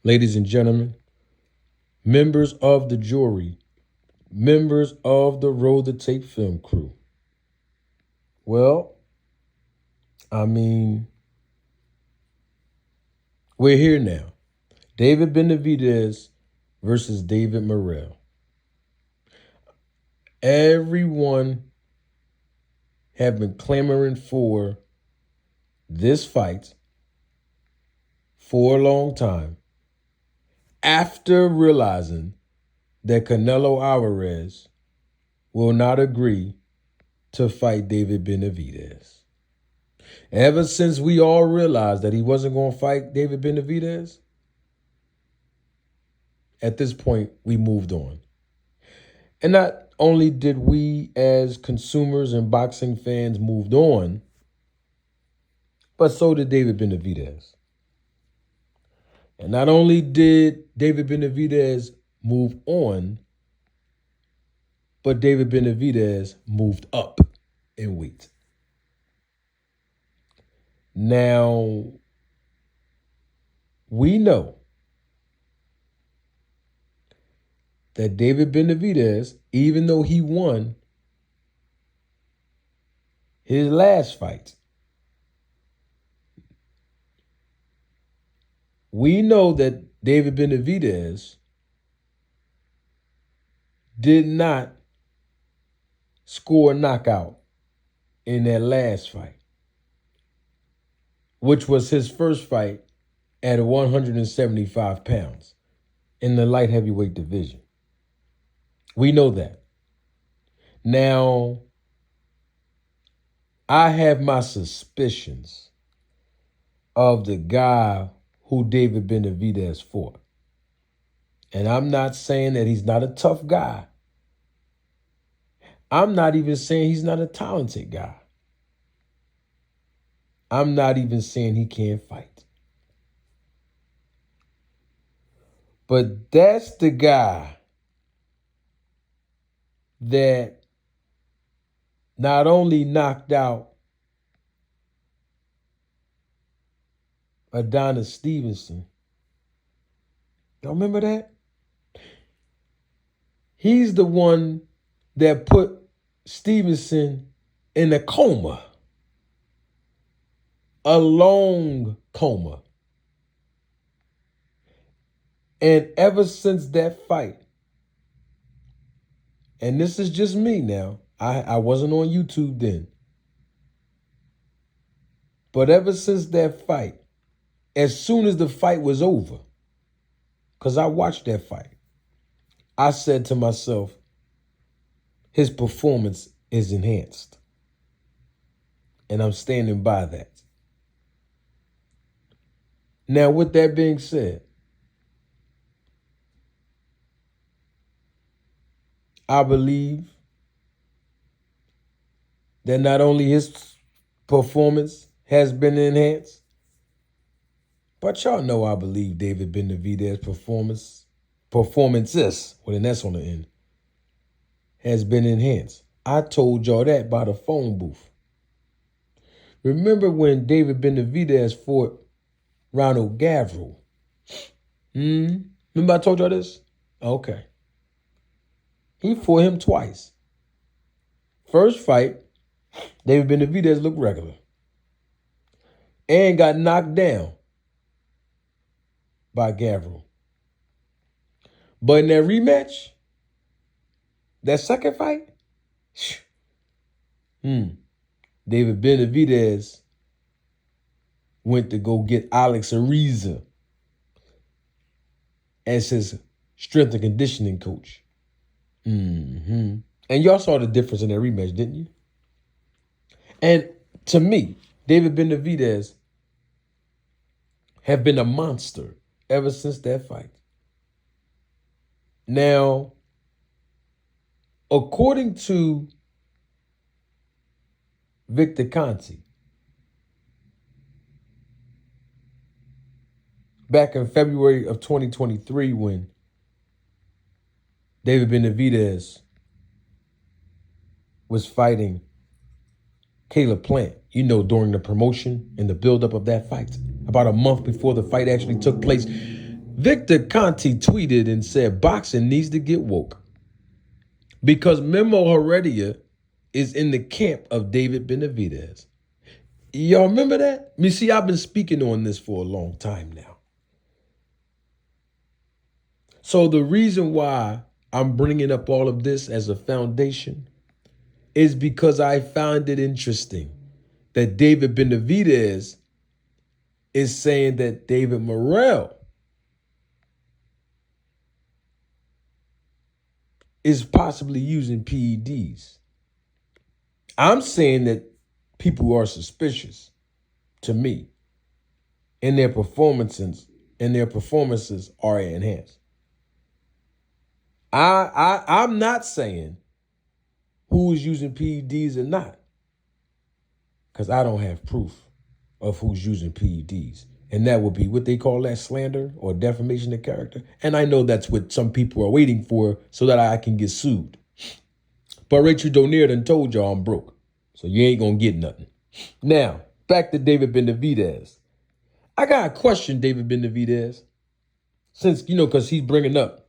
ladies and gentlemen, members of the jury, members of the Roll the Tape film crew. Well, I mean, we're here now. David Benavidez versus David Morrell. Everyone have been clamoring for this fight for a long time after realizing that Canelo Alvarez will not agree to fight David Benavidez. Ever since we all realized that he wasn't going to fight David Benavidez, at this point, we moved on. And not only did we as consumers and boxing fans moved on, but so did David Benavidez. And not only did David Benavidez move on, but David Benavidez moved up in weight. Now, we know that David Benavidez, even though he won his last fight, we know that David Benavidez did not score a knockout in that last fight, which was his first fight at 175 pounds in the light heavyweight division. We know that. Now, I have my suspicions of the guy who David Benavidez fought. And I'm not saying that he's not a tough guy. I'm not even saying he's not a talented guy. I'm not even saying he can't fight. But that's the guy that not only knocked out Adonis Stevenson. Y'all remember that? He's the one that put Stevenson in a coma. A long coma. And ever since that fight, and this is just me now, I wasn't on YouTube then. But ever since that fight, as soon as the fight was over, because I watched that fight, I said to myself, his performance is enhanced. And I'm standing by that. Now, with that being said, I believe that not only his performance has been enhanced, but y'all know I believe David Benavidez's performances, with an S on the end, has been enhanced. I told y'all that by the phone booth. Remember when David Benavidez fought Ronald Gavril? Remember I told y'all this? Okay. He fought him twice. First fight, David Benavidez looked regular and got knocked down by Gavril. But in that rematch, that second fight, David Benavidez went to go get Alex Ariza as his strength and conditioning coach. And y'all saw the difference in that rematch, didn't you? And to me, David Benavidez have been a monster ever since that fight. Now, according to Victor Conti, back in February of 2023, when David Benavidez was fighting Caleb Plant, you know, during the promotion and the buildup of that fight, about a month before the fight actually took place, Victor Conti tweeted and said boxing needs to get woke because Memo Heredia is in the camp of David Benavidez. Y'all remember that? See, I've been speaking on this for a long time now. So the reason why I'm bringing up all of this as a foundation is because I found it interesting that David Benavidez is saying that David Morrell is possibly using PEDs. I'm saying that people are suspicious to me, and their performances are enhanced. I'm not saying who is using PEDs or not, because I don't have proof of who's using PEDs. And that would be what they call that slander or defamation of character. And I know that's what some people are waiting for so that I can get sued. But Rachel Donier done told y'all I'm broke. So you ain't going to get nothing. Now, back to David Benavidez. I got a question, David Benavidez. Since, because he's bringing up,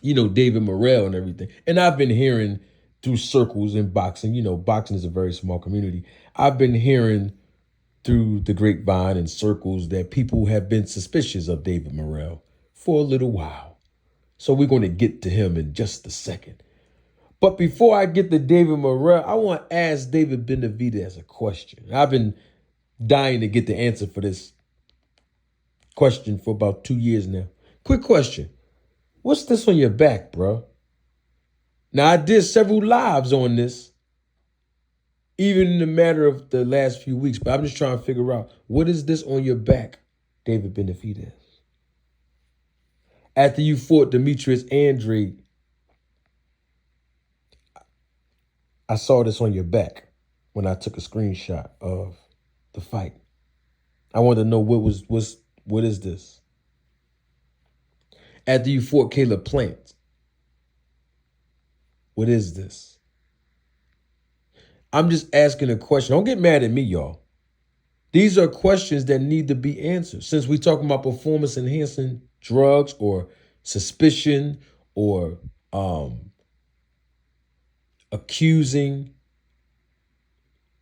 David Morrell and everything. And I've been hearing through circles in boxing, boxing is a very small community. I've been hearing through the grapevine and circles that people have been suspicious of David Morrell for a little while. So we're going to get to him in just a second. But before I get to David Morrell, I want to ask David Benavidez a question. I've been dying to get the answer for this question for about 2 years now. Quick question. What's this on your back, bro? Now, I did several lives on this, even in the matter of the last few weeks, but I'm just trying to figure out, what is this on your back, David Benavidez? After you fought Demetrius Andrade, I saw this on your back when I took a screenshot of the fight. I wanted to know what is this? After you fought Caleb Plant, what is this? I'm just asking a question. Don't get mad at me, y'all. These are questions that need to be answered. Since we're talking about performance enhancing drugs or suspicion or accusing,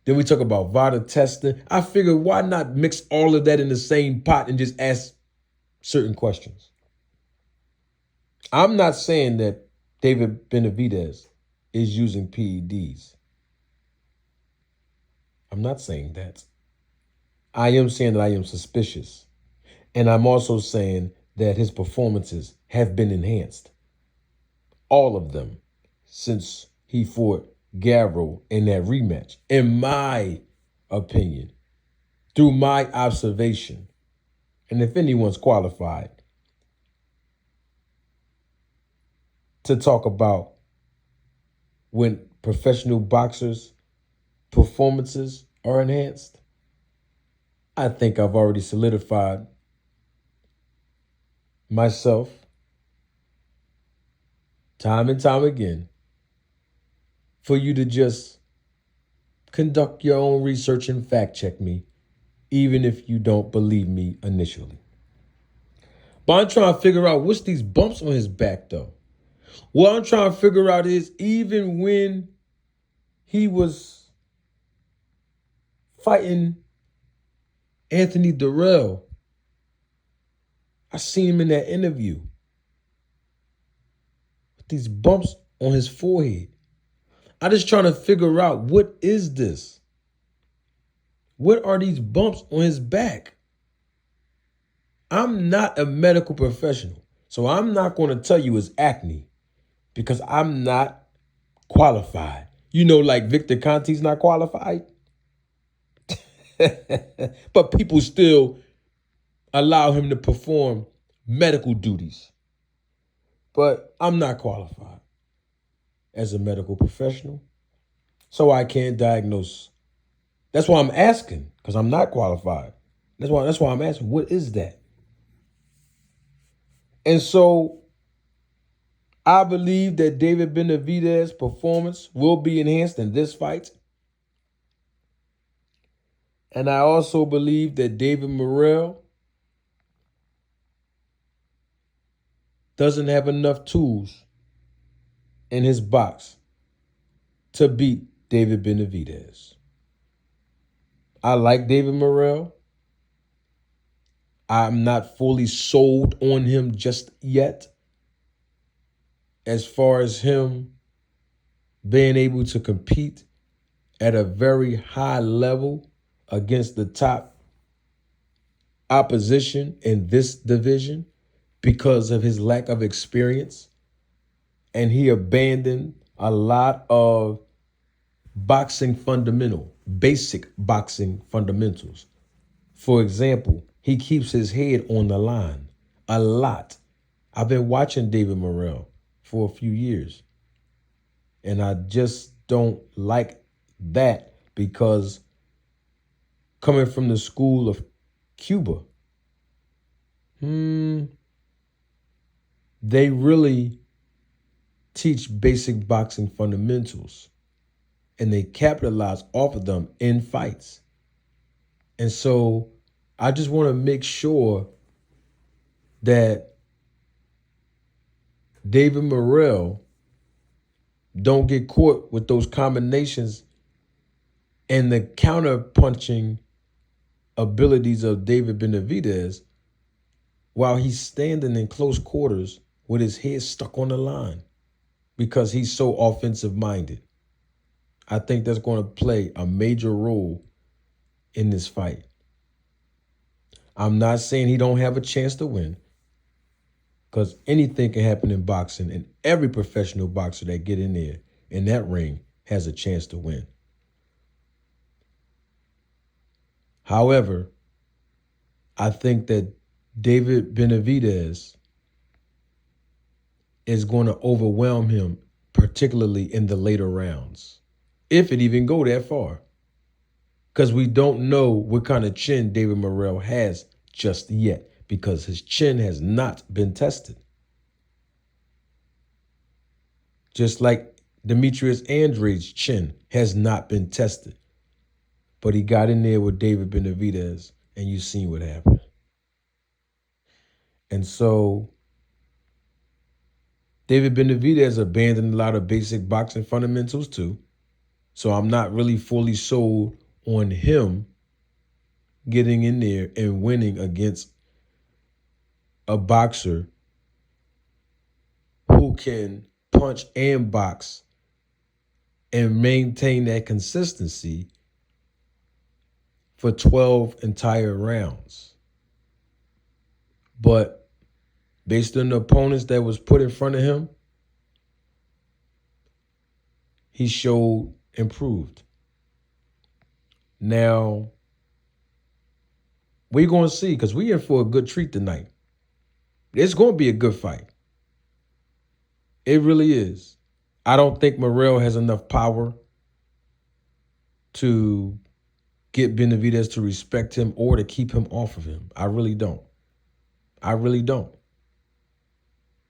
then we talk about VADA testing. I figured, why not mix all of that in the same pot and just ask certain questions? I'm not saying that David Benavidez is using PEDs. I'm not saying that. I am saying that I am suspicious. And I'm also saying that his performances have been enhanced. All of them, since he fought Garrow in that rematch, in my opinion, through my observation. And if anyone's qualified to talk about when professional boxers' performances are enhanced, I think I've already solidified myself time and time again for you to just conduct your own research and fact check me, even if you don't believe me initially. But I'm trying to figure out what's these bumps on his back, though. What I'm trying to figure out is, even when he was fighting Anthony Durrell, I seen him in that interview with these bumps on his forehead. I'm just trying to figure out, what is this? What are these bumps on his back? I'm not a medical professional, so I'm not going to tell you it's acne because I'm not qualified. Like Victor Conti's not qualified. But people still allow him to perform medical duties. But I'm not qualified as a medical professional, so I can't diagnose. That's why I'm asking, because I'm not qualified. That's why I'm asking, what is that? And so I believe that David Benavidez's performance will be enhanced in this fight. And I also believe that David Morrell doesn't have enough tools in his box to beat David Benavidez. I like David Morrell. I'm not fully sold on him just yet as far as him being able to compete at a very high level against the top opposition in this division because of his lack of experience. And he abandoned a lot of basic boxing fundamentals. For example, he keeps his head on the line a lot. I've been watching David Morrell for a few years, and I just don't like that because coming from the school of Cuba, they really teach basic boxing fundamentals, and they capitalize off of them in fights. And so I just want to make sure that David Morrell don't get caught with those combinations and the counter-punching abilities of David Benavidez while he's standing in close quarters with his head stuck on the line because he's so offensive-minded. I think that's going to play a major role in this fight. I'm not saying he don't have a chance to win, because anything can happen in boxing, and every professional boxer that get in there in that ring has a chance to win. However, I think that David Benavidez is going to overwhelm him, particularly in the later rounds, if it even go that far. Because we don't know what kind of chin David Morrell has just yet, because his chin has not been tested. Just like Demetrius Andrade's chin has not been tested. But he got in there with David Benavidez, and you've seen what happened. And so David Benavidez abandoned a lot of basic boxing fundamentals too. So I'm not really fully sold on him getting in there and winning against a boxer who can punch and box and maintain that consistency for 12 entire rounds. But based on the opponents that was put in front of him, he showed improved. Now, we're going to see, because we're in for a good treat tonight. It's going to be a good fight. It really is. I don't think Morrell has enough power to get Benavidez to respect him or to keep him off of him. I really don't. I really don't.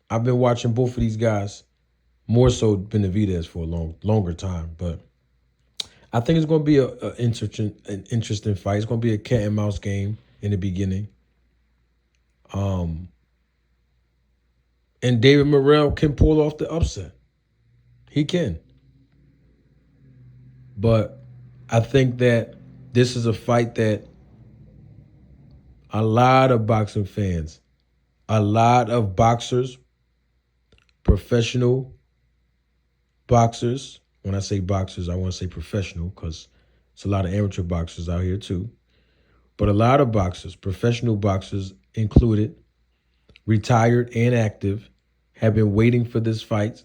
I've been watching both of these guys, more so Benavidez, for a longer time, but I think it's going to be an interesting fight. It's going to be a cat and mouse game in the beginning. And David Morrell can pull off the upset. He can. But I think that this is a fight that a lot of boxing fans, a lot of boxers, professional boxers, when I say boxers, I want to say professional because it's a lot of amateur boxers out here too. But a lot of boxers, professional boxers included, retired and active, have been waiting for this fight.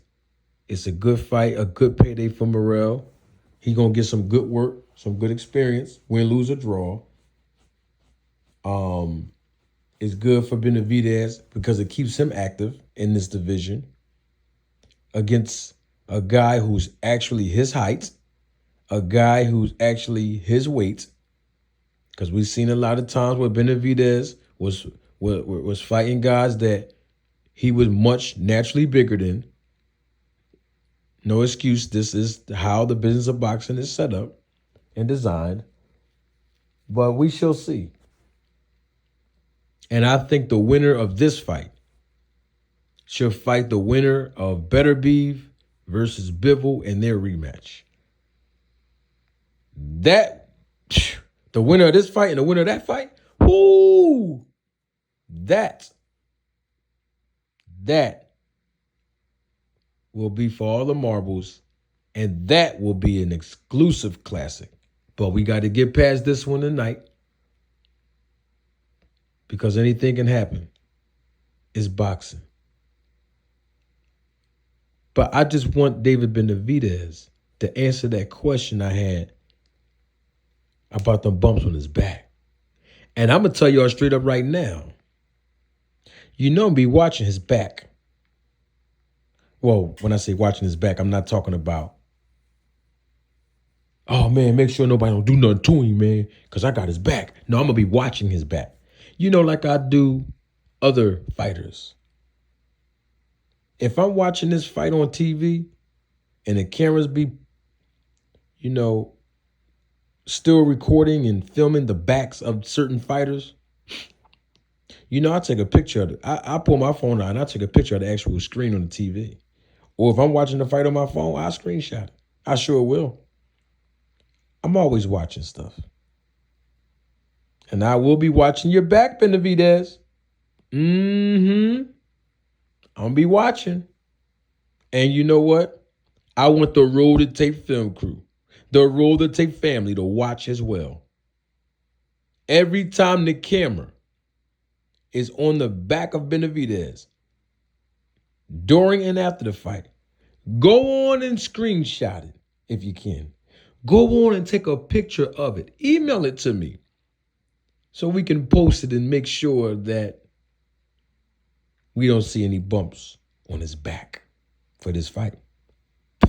It's a good fight, a good payday for Morrell. He's going to get some good work, some good experience, win, lose, or draw. It's good for Benavidez because it keeps him active in this division against a guy who's actually his height, a guy who's actually his weight. Because we've seen a lot of times where Benavidez was fighting guys that he was much naturally bigger than. No excuse. This is how the business of boxing is set up and designed. But we shall see. And I think the winner of this fight shall fight the winner of Benavidez versus Bivol in their rematch. That, the winner of this fight and the winner of that fight, whoo, that will be for all the marbles, and that will be an exclusive classic. But we got to get past this one tonight because anything can happen. It's boxing. But I just want David Benavidez to answer that question I had about the bumps on his back. And I'm going to tell y'all straight up right now, you know I'm be watching his back. Well, when I say watching his back, I'm not talking about, oh, man, make sure nobody don't do nothing to him, man, because I got his back. No, I'm going to be watching his back. You know, like I do other fighters. If I'm watching this fight on TV and the cameras be, you know, still recording and filming the backs of certain fighters, you know, I take a picture of it. I pull my phone out and I take a picture of the actual screen on the TV. Or if I'm watching the fight on my phone, I screenshot it. I sure will. I'm always watching stuff. And I will be watching your back, Benavidez. I'm going to be watching. And you know what? I want the Roll the Tape film crew, the Roll the Tape family to watch as well. Every time the camera is on the back of Benavidez, during and after the fight, go on and screenshot it if you can. Go on and take a picture of it. Email it to me so we can post it and make sure that we don't see any bumps on his back for this fight.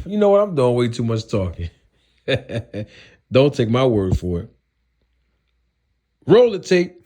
You know what? I'm doing way too much talking. Don't take my word for it. Roll the tape.